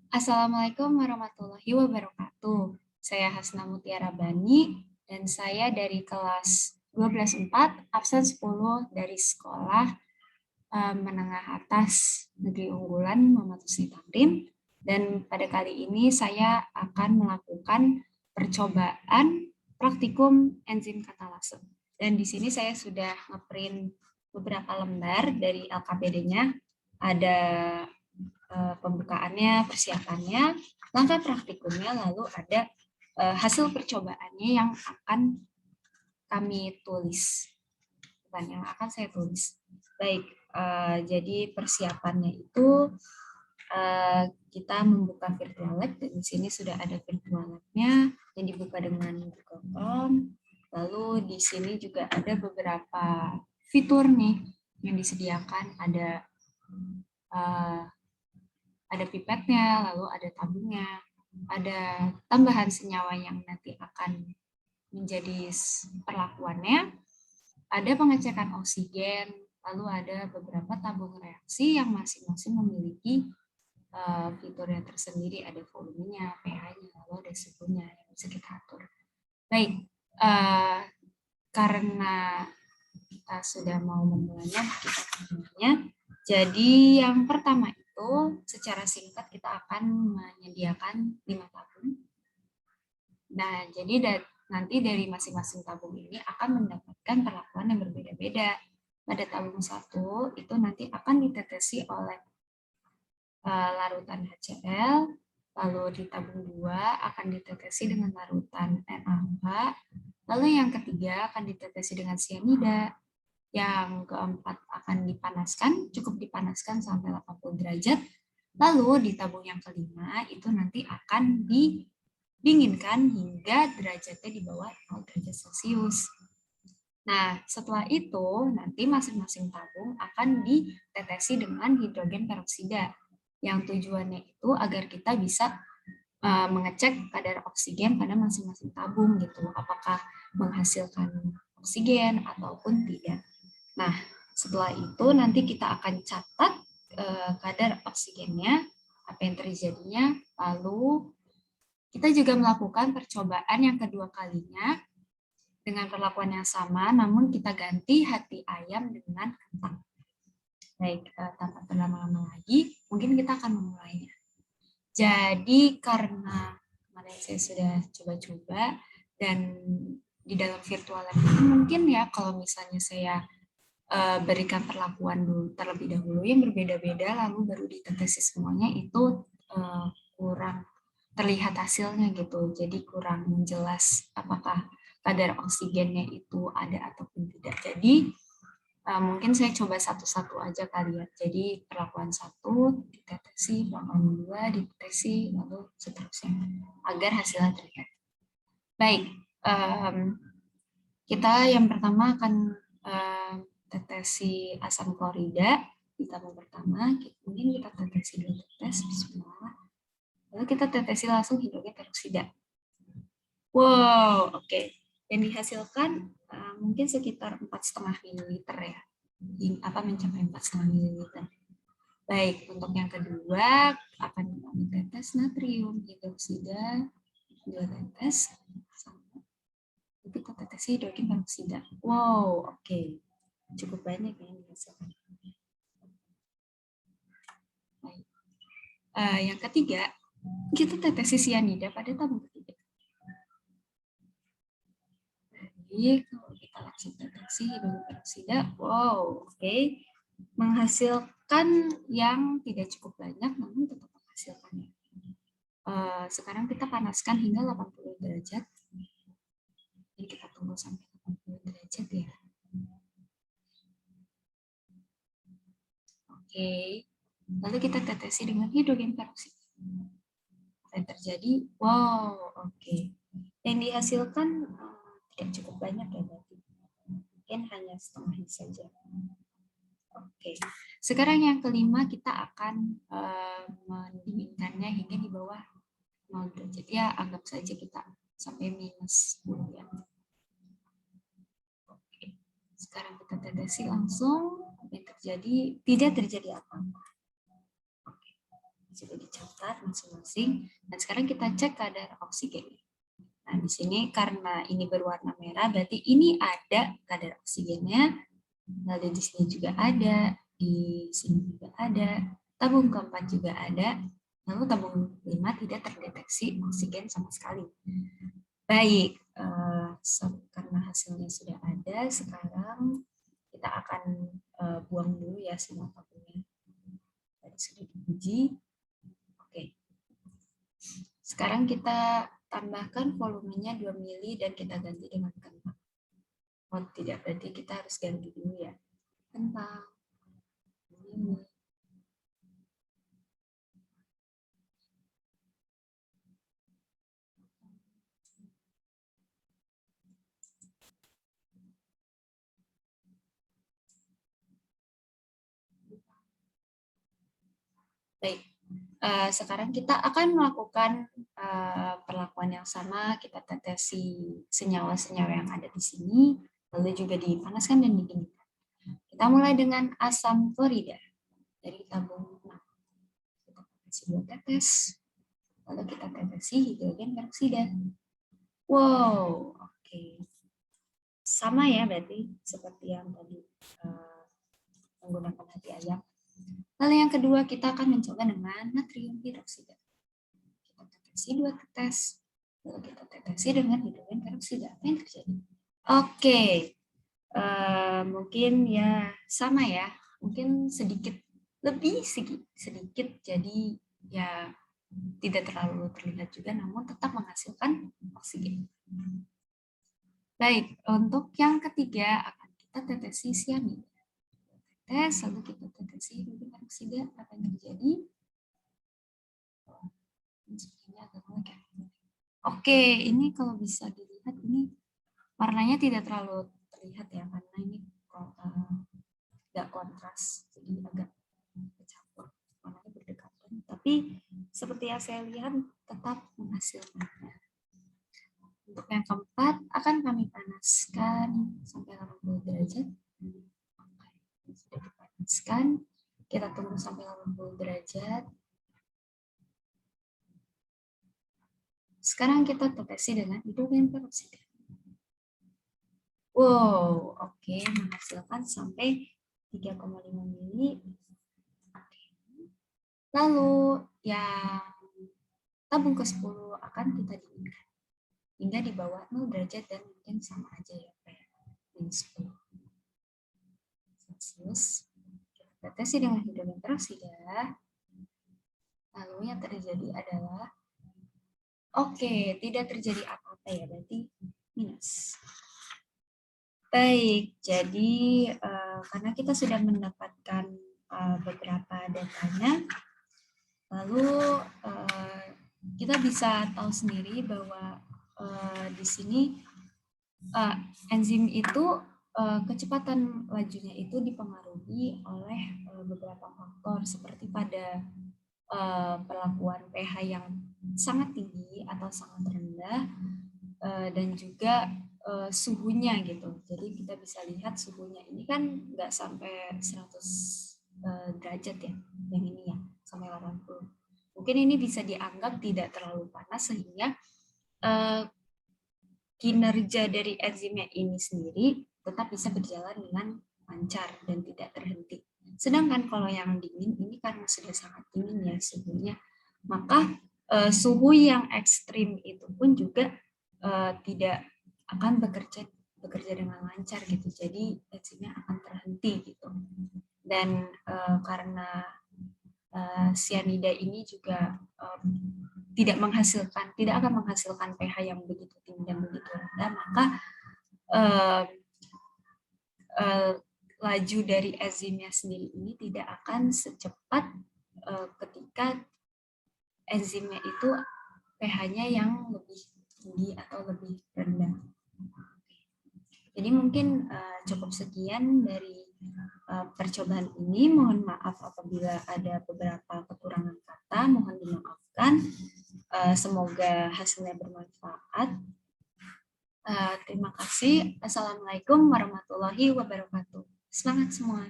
Assalamualaikum warahmatullahi wabarakatuh. Saya Hasna Mutiara Bani dan saya dari kelas 12/4 absen 10 dari sekolah menengah atas Negeri Unggulan Muhammad Husni Tamrin. Dan pada kali ini saya akan melakukan percobaan praktikum enzim katalase. Dan di sini saya sudah ngeprint beberapa lembar dari LKPD-nya. Ada pembukaannya, persiapannya, langkah praktikumnya, lalu ada hasil percobaannya yang akan kami tulis, bukan yang akan saya tulis. Baik, jadi persiapannya itu kita membuka virtual lab, dan di sini sudah ada virtual lab-nya yang dibuka dengan Google Chrome. Lalu di sini juga ada beberapa fitur nih yang disediakan, ada pipetnya, lalu ada tabungnya, ada tambahan senyawa yang nanti akan menjadi perlakuannya, ada pengecekan oksigen, lalu ada beberapa tabung reaksi yang masing-masing memiliki fiturnya tersendiri, ada volumenya, pH-nya, lalu ada suhunya yang bisa kita atur. Baik, karena kita sudah mau memulainya, kita mulainya. Jadi yang pertama itu secara singkat kita akan menyediakan 5 tabung. Nah, jadi nanti dari masing-masing tabung ini akan mendapatkan perlakuan yang berbeda-beda. Pada tabung 1 itu nanti akan ditetesi oleh larutan HCl, lalu di tabung 2 akan ditetesi dengan larutan NaOH, lalu yang ketiga akan ditetesi dengan sianida, yang keempat akan dipanaskan, cukup dipanaskan sampai 80 derajat, lalu di tabung yang kelima itu nanti akan didinginkan hingga derajatnya di bawah 0 derajat Celcius. Nah, setelah itu nanti masing-masing tabung akan ditetesi dengan hidrogen peroksida, yang tujuannya itu agar kita bisa mengecek kadar oksigen pada masing-masing tabung gitu, apakah menghasilkan oksigen ataupun tidak. Nah, setelah itu nanti kita akan catat kadar oksigennya, apa yang terjadinya, lalu kita juga melakukan percobaan yang kedua kalinya dengan perlakuan yang sama, namun kita ganti hati ayam dengan kentang. Baik, tanpa berlama-lama lagi, mungkin kita akan memulainya. Jadi karena kemarin saya sudah coba-coba, dan di dalam virtual lab itu mungkin ya kalau misalnya saya berikan perlakuan dulu terlebih dahulu yang berbeda-beda lalu baru ditetesi semuanya, itu kurang terlihat hasilnya gitu, jadi kurang jelas apakah kadar oksigennya itu ada ataupun tidak. Jadi mungkin saya coba satu-satu aja kali ya. Jadi perlakuan 1 ditetesi, perlakuan 2 ditetesi, lalu seterusnya agar hasilnya terlihat. Baik, kita yang pertama akan tetesi asam klorida di tabung pertama. Mungkin kita tetesi dulu tetes, bismillah. Lalu kita tetesi langsung hidrogen peroksida. Wow, oke. Yang dihasilkan mungkin sekitar 4,5 ml ya. Mencapai 4,5 ml. Baik, untuk yang kedua akan kami tetes natrium hidroksida 2 tetes. Kita tetesi hidrogen peroksida. Wow, oke. Cukup banyak yang dihasilkan. Baik. Yang ketiga, kita tetesi sianida pada tabung ketiga. Jadi kalau kita langsung deteksi hidrogen peroksida, wow, oke, menghasilkan yang tidak cukup banyak, namun tetap menghasilkannya. Sekarang kita panaskan hingga 80 derajat. Jadi kita tunggu sampai 80 derajat ya. Oke, lalu kita tetesi dengan hidrogen peroksida. Apa yang terjadi? Wow, oke. Yang dihasilkan tidak cukup banyak ya berarti. Mungkin hanya setengahnya saja. Oke, sekarang yang kelima kita akan mendinginkannya hingga di bawah 0 derajat. Ya, anggap saja kita sampai -10 ya. Oke, sekarang kita tetesi langsung. Apa yang terjadi? Tidak terjadi apa-apa. Oke, sudah dicatat masing-masing. Dan sekarang kita cek kadar oksigennya. Nah, di sini karena ini berwarna merah, berarti ini ada kadar oksigennya. Lalu di sini juga ada, di sini juga ada, tabung keempat juga ada, lalu tabung 5 tidak terdeteksi oksigen sama sekali. Baik, karena hasilnya sudah ada, sekarang kita akan buang dulu ya semua tabungnya. Tadi sudah diuji. Oke. Sekarang kita tambahkan volumenya 2 mili dan kita ganti dengan kentang. Oh tidak, berarti kita harus ganti dulu ya. Kentang. Ini. Baik, sekarang kita akan melakukan perlakuan yang sama. Kita tetesi senyawa-senyawa yang ada di sini, lalu juga dipanaskan dan didinginkan. Kita mulai dengan asam klorida dari tabung 6. Kita tetesi 2 tetes, lalu kita tetesi hidrogen peroksida. Wow, oke. Sama ya berarti seperti yang tadi menggunakan hati ayam. Lalu yang kedua kita akan mencoba dengan natrium hidroksida. Kita tetesi 2 tetes, lalu kita tetesi dengan hidrogen peroksida. Apa yang terjadi? Oke, mungkin ya sama ya, mungkin sedikit lebih sedikit, jadi ya tidak terlalu terlihat juga, namun tetap menghasilkan oksigen. Baik, untuk yang ketiga akan kita tetesi sianida. Tes, lalu kita tetesi hidrogen peroksida. Apa yang terjadi? Oke, ini kalau bisa dilihat ini warnanya tidak terlalu terlihat ya, karena ini nggak kontras, jadi agak bercampur, warnanya berdekatan. Tapi seperti yang saya lihat tetap menghasilkan. Untuk yang keempat akan kami panaskan sampai 80 derajat. Sudah dipanaskan, kita tunggu sampai 80 derajat. Sekarang kita tetesi dengan hidrogen peroksida. Wow, oke, menghasilkan sampai 3,5 mili. Lalu yang tabung ke-10 akan kita dinginkan hingga di bawah 0 derajat dan mungkin sama aja ya kayak minus 10 Celsius. Kita tetesi dengan hidrogen peroksida. Lalu yang terjadi adalah oke, tidak terjadi apa-apa ya, berarti minus. Baik, jadi karena kita sudah mendapatkan beberapa datanya, lalu kita bisa tahu sendiri bahwa di sini enzim itu kecepatan lajunya itu dipengaruhi oleh beberapa faktor seperti pada perlakuan pH yang sangat tinggi atau sangat rendah dan juga suhunya gitu. Jadi kita bisa lihat suhunya ini kan nggak sampai 100 derajat ya, yang ini ya sampai 80. Mungkin ini bisa dianggap tidak terlalu panas sehingga kinerja dari enzimnya ini sendiri tetap bisa berjalan dengan lancar dan tidak terhenti. Sedangkan kalau yang dingin ini karena sudah sangat dingin ya suhunya, maka suhu yang ekstrim itu pun juga tidak akan bekerja dengan lancar gitu. Jadi enzimnya akan terhenti gitu. Dan karena sianida ini juga tidak akan menghasilkan pH yang begitu tinggi dan begitu rendah, maka laju dari enzimnya sendiri ini tidak akan secepat ketika enzimnya itu pH-nya yang lebih tinggi atau lebih rendah. Jadi mungkin cukup sekian dari percobaan ini. Mohon maaf apabila ada beberapa kekurangan kata, mohon dimaafkan. Semoga hasilnya bermanfaat. Terima kasih. Assalamualaikum warahmatullahi wabarakatuh. Semangat semua.